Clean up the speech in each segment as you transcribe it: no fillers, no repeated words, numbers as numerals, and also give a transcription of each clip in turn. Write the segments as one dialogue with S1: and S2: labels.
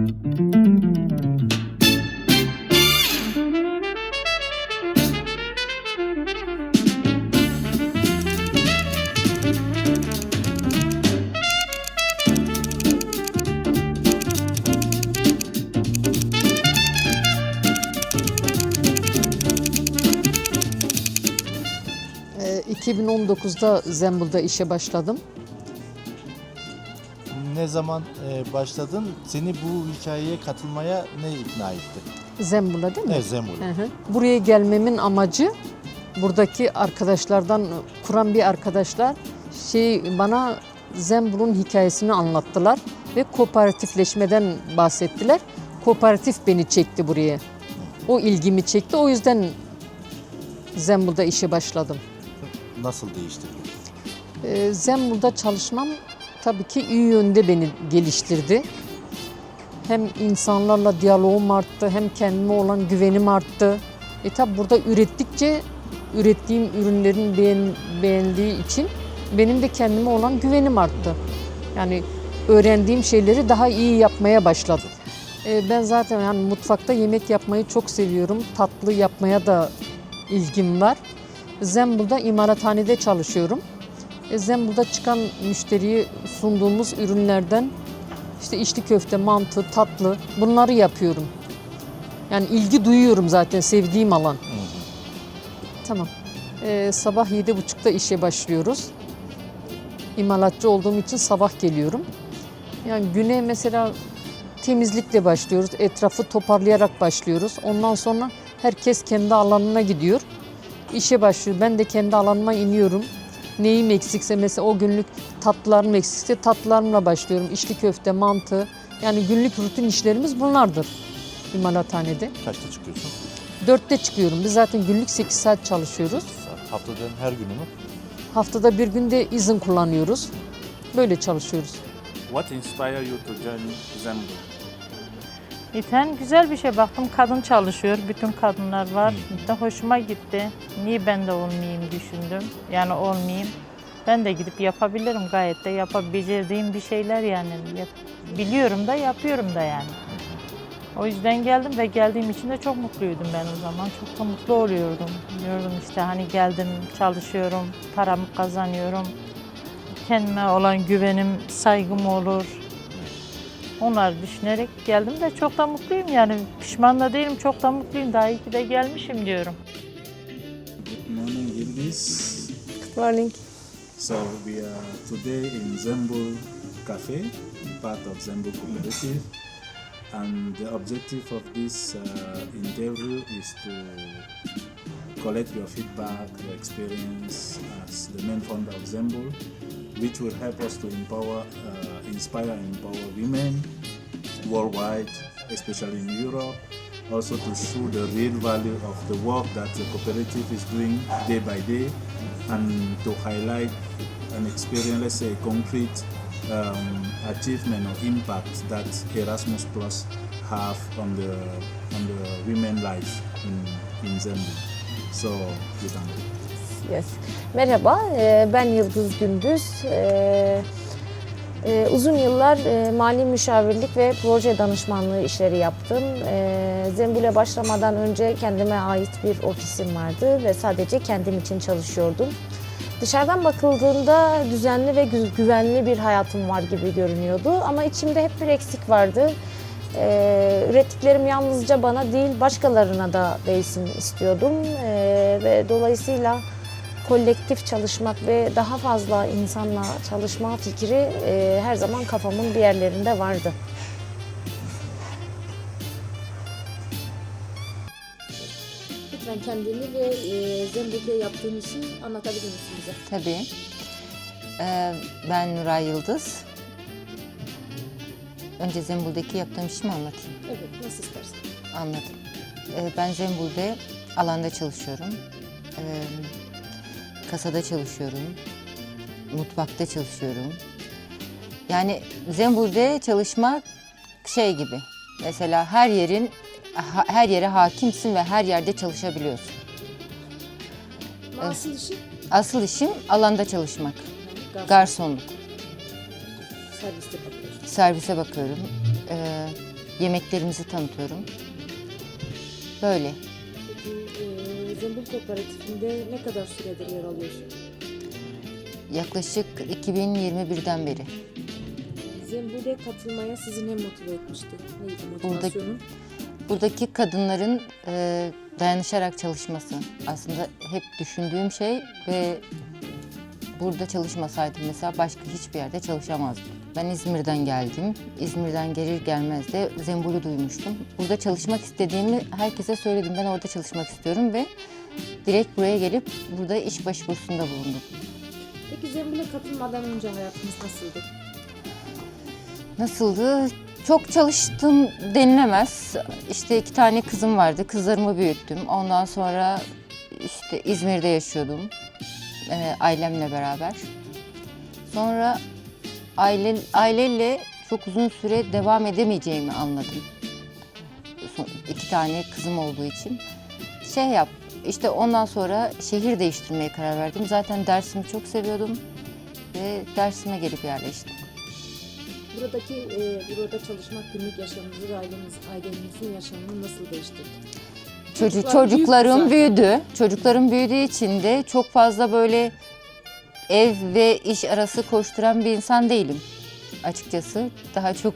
S1: Ee, 2019'da Zembul'da işe başladım.
S2: Ne zaman başladın? Seni bu hikayeye katılmaya ne ikna etti?
S1: Zembul'a değil mi?
S2: Ne Zembul?
S1: Hı hı. Buraya gelmemin amacı buradaki arkadaşlardan kuran bir arkadaşlar bana Zembul'un hikayesini anlattılar ve kooperatifleşmeden bahsettiler. Kooperatif beni çekti buraya. O ilgimi çekti. O yüzden Zembul'da işe başladım.
S2: Nasıl değişti?
S1: Zembul'da çalışmam tabii ki iyi yönde beni geliştirdi. Hem insanlarla diyalogum arttı, hem kendime olan güvenim arttı. Tabii burada ürettikçe ürettiğim ürünlerin beğendiği için benim de kendime olan güvenim arttı. Yani öğrendiğim şeyleri daha iyi yapmaya başladım. Ben zaten yani mutfakta yemek yapmayı çok seviyorum. Tatlı yapmaya da ilgim var. Zembul'da imalathanede çalışıyorum. Zembul'da çıkan müşteriye sunduğumuz ürünlerden işte içli köfte, mantı, tatlı bunları yapıyorum. Yani ilgi duyuyorum zaten, sevdiğim alan. Tamam. Sabah 7.30'da işe başlıyoruz. İmalatçı olduğum için sabah geliyorum. Yani güne mesela temizlikle başlıyoruz. Etrafı toparlayarak başlıyoruz. Ondan sonra herkes kendi alanına gidiyor. İşe başlıyor. Ben de kendi alanıma iniyorum. Neyim eksikse mesela o günlük tatlılarım eksikse tatlılarımla başlıyorum. İçli köfte, mantı. Yani günlük rutin işlerimiz bunlardır imalathanede.
S2: Kaçta çıkıyorsun?
S1: 4'te çıkıyorum. Biz zaten günlük 8 saat çalışıyoruz.
S2: Haftanın her günü mü?
S1: Haftada bir gün de izin kullanıyoruz. Böyle çalışıyoruz.
S3: What inspired you to join Zembul?
S4: İten güzel bir şey, baktım kadın çalışıyor, bütün kadınlar var. De hoşuma gitti. Niye ben de olmayayım düşündüm. Yani olmayayım. Ben de gidip yapabilirim, gayet de yapabileceğim bir şeyler yani. Biliyorum da yapıyorum da yani. O yüzden geldim ve geldiğim için de çok mutluydum ben o zaman. Çok da mutlu oluyordum. Diyordum işte hani geldim, çalışıyorum, paramı kazanıyorum. Kendime olan güvenim, saygım olur. Onları düşünerek geldim de çok da mutluyum yani. Pişman da değilim, çok da mutluyum. Daha iyi ki de gelmişim diyorum.
S5: Good morning, Yildiz.
S1: Good morning.
S5: So we are today in Zembul Cafe, part of Zembul Cooperative, and the objective of this interview is to collect your feedback, your experience as the main founder of Zembul, which will help us to inspire and empower women worldwide, especially in Europe. Also to show the real value of the work that the cooperative is doing day by day, and to highlight and experience, let's say, concrete achievement or impact that Erasmus Plus have on the women lives in Zambia. So, you can.
S6: Yes. Merhaba, ben Yıldız Gündüz. Uzun yıllar mali müşavirlik ve proje danışmanlığı işleri yaptım. Zembul'e başlamadan önce kendime ait bir ofisim vardı ve sadece kendim için çalışıyordum. Dışarıdan bakıldığında düzenli ve güvenli bir hayatım var gibi görünüyordu ama içimde hep bir eksik vardı. Ürettiklerim yalnızca bana değil, başkalarına da değsin istiyordum ve dolayısıyla kolektif çalışmak ve daha fazla insanla çalışma fikri her zaman kafamın bir yerlerinde vardı.
S7: Lütfen kendini ve Zembul'de yaptığın işi anlatabilir misin bize?
S8: Tabii. Ben Nuray Yıldız. Önce Zembul'deki yaptığım işimi anlatayım.
S7: Evet, nasıl istersen.
S8: Anladım. Ben Zembul'de alanda çalışıyorum. Kasada çalışıyorum. Mutfakta çalışıyorum. Yani Zembul'de çalışmak şey gibi. Mesela her yere hakimsin ve her yerde çalışabiliyorsun.
S7: Asıl işi?
S8: Asıl işim alanda çalışmak. Garsonluk.
S7: Serviste bakıyorsun.
S8: Servise bakıyorum. yemeklerimizi tanıtıyorum. Böyle.
S7: Peki Zembul Kooperatifinde ne kadar süredir yer alıyorsun?
S8: Yaklaşık 2021'den beri.
S7: Zembul'e katılmaya sizi ne motive etmişti? Neydi motivasyonu?
S8: Buradaki kadınların dayanışarak çalışması aslında hep düşündüğüm şey ve burada çalışmasaydım mesela başka hiçbir yerde çalışamazdım. Ben İzmir'den geldim. İzmir'den gelir gelmez de Zembul'ü duymuştum. Burada çalışmak istediğimi herkese söyledim. Ben orada çalışmak istiyorum ve direkt buraya gelip burada iş başvurusunda bulundum.
S7: Peki Zembul'e katılmadan önce hayatınız nasıldı?
S8: Nasıldı? Çok çalıştım denilemez. İşte 2 tane kızım vardı. Kızlarımı büyüttüm. Ondan sonra işte İzmir'de yaşıyordum. Ailemle beraber. Sonra aileyle çok uzun süre devam edemeyeceğimi anladım. 2 tane kızım olduğu için. İşte ondan sonra şehir değiştirmeye karar verdim. Zaten dersimi çok seviyordum ve dersime gelip yerleştim.
S7: Burada çalışmak günlük yaşamınızı ve ailenizin yaşamını nasıl değiştirdi?
S8: Çocuklarım büyüdü. Çocuklarım büyüdüğü için de çok fazla böyle ev ve iş arası koşturan bir insan değilim açıkçası. Daha çok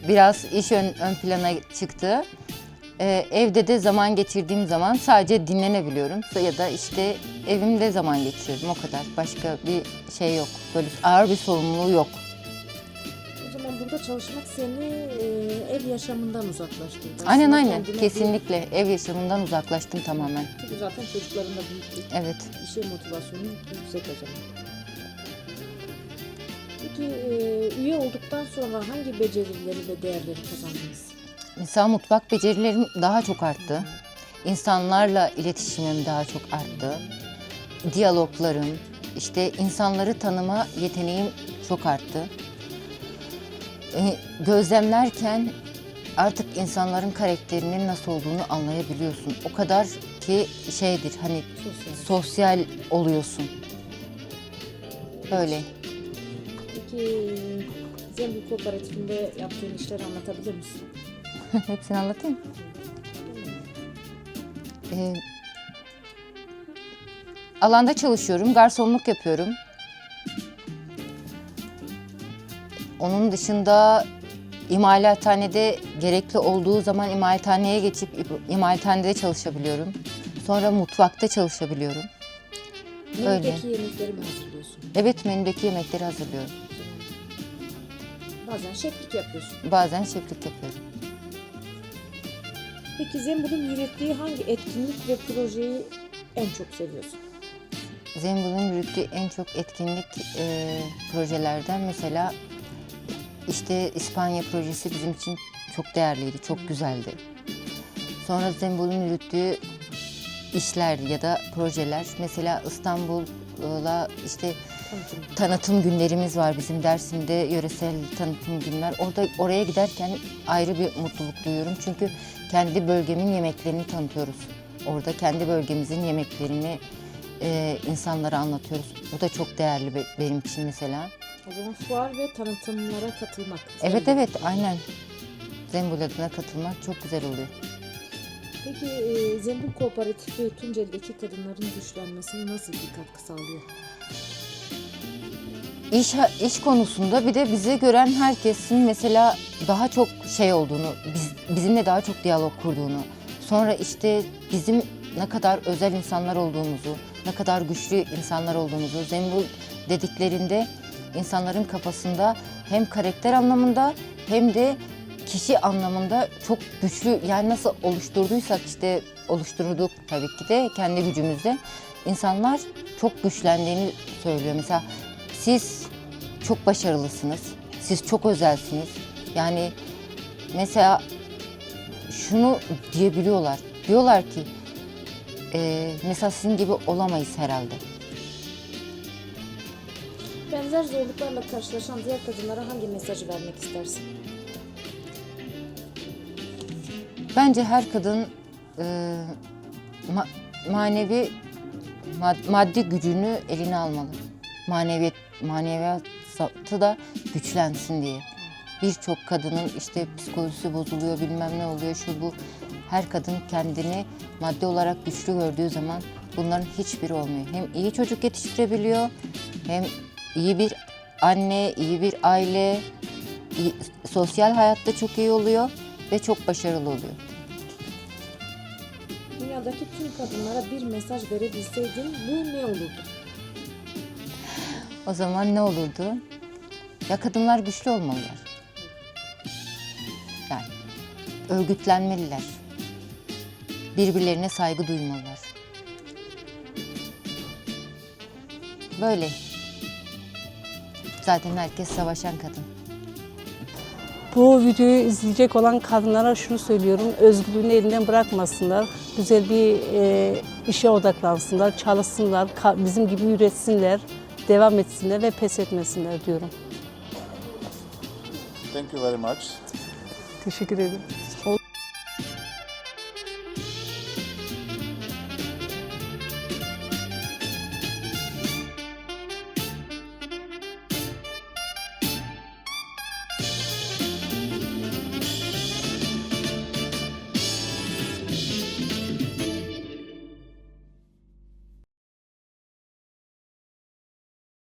S8: biraz iş ön plana çıktı. Evde de zaman geçirdiğim zaman sadece dinlenebiliyorum ya da işte evimde zaman geçiriyorum, o kadar. Başka bir şey yok. Böyle ağır bir sorumluluğu yok.
S7: O zaman burada çalışmak seni ev yaşamından uzaklaştırdı.
S8: Aynen
S7: Aslında
S8: aynen.
S7: kendine
S8: Kesinlikle ev yaşamından uzaklaştım tamamen.
S7: Çünkü zaten çocukların da büyüktü.
S8: Evet.
S7: İşe motivasyonu yüksek o zaman. Peki üye olduktan sonra hangi becerileri ve değerleri kazandınız?
S8: Mesela mutfak becerilerim daha çok arttı. İnsanlarla iletişimim daha çok arttı. Diyaloglarım, işte insanları tanıma yeteneğim çok arttı. Gözlemlerken artık insanların karakterinin nasıl olduğunu anlayabiliyorsun. O kadar ki hani sosyal oluyorsun. Böyle.
S7: Peki Zembul Kooperatifinde yaptığın işleri anlatabilir misin?
S8: Hepsini anlatayım. Alanda çalışıyorum, garsonluk yapıyorum. Onun dışında imalathanede gerekli olduğu zaman imalathaneye geçip imalathanede çalışabiliyorum. Sonra mutfakta çalışabiliyorum.
S7: Menüdeki yemekleri mi hazırlıyorsun?
S8: Evet, menüdeki yemekleri hazırlıyorum.
S7: Bazen şeflik yapıyorsun.
S8: Bazen şeflik yapıyorum.
S7: Peki Zembul'un yürüttüğü hangi etkinlik ve projeyi en çok seviyorsun?
S8: Zembul'un yürüttüğü en çok etkinlik projelerden mesela işte İspanya projesi bizim için çok değerliydi, çok güzeldi. Sonra Zembul'un yürüttüğü işler ya da projeler, mesela İstanbul'la işte tanıtım günlerimiz var bizim Dersim'de, yöresel tanıtım günler. Oraya giderken ayrı bir mutluluk duyuyorum çünkü kendi bölgemin yemeklerini tanıtıyoruz. Orada kendi bölgemizin yemeklerini insanlara anlatıyoruz. Bu da çok değerli benim için mesela.
S7: O zaman fuar ve tanıtımlara katılmak.
S8: Evet, aynen. Zembul adına katılmak çok güzel oluyor.
S7: Peki Zembul Kooperatifi Tunceli'deki kadınların güçlenmesine nasıl bir katkı sağlıyor?
S8: İş konusunda bir de bizi gören herkesin mesela daha çok olduğunu, bizimle daha çok diyalog kurduğunu, sonra işte bizim ne kadar özel insanlar olduğumuzu, ne kadar güçlü insanlar olduğumuzu, Zembul dediklerinde insanların kafasında hem karakter anlamında hem de kişi anlamında çok güçlü, yani nasıl oluşturduysak işte oluşturduk tabii ki de kendi gücümüzle, insanlar çok güçlendiğini söylüyor. Mesela siz çok başarılısınız, siz çok özelsiniz. Yani mesela şunu diyebiliyorlar, diyorlar ki mesela sizin gibi olamayız herhalde.
S7: Benzer zorluklarla karşılaşan diğer kadınlara hangi mesajı vermek istersin?
S8: Bence her kadın maddi gücünü eline almalı. Maneviyatı da güçlensin diye. birçok kadının işte psikolojisi bozuluyor, bilmem ne oluyor, şu bu. Her kadın kendini maddi olarak güçlü gördüğü zaman bunların hiçbiri olmuyor. Hem iyi çocuk yetiştirebiliyor, hem iyi bir anne, iyi bir aile, sosyal hayatta çok iyi oluyor ve çok başarılı oluyor.
S7: Dünyadaki tüm kadınlara bir mesaj verebilseydin bu ne olurdu?
S8: O zaman ne olurdu? Ya kadınlar güçlü olmalılar. Yani örgütlenmeliler. Birbirlerine saygı duymalılar. Böyle. Zaten herkes savaşan kadın.
S9: Bu videoyu izleyecek olan kadınlara şunu söylüyorum, özgürlüğünü elinden bırakmasınlar. Güzel bir işe odaklansınlar, çalışsınlar, bizim gibi üretsinler, devam etsinler ve pes etmesinler diyorum.
S3: Thank you very much.
S9: Teşekkür ederim.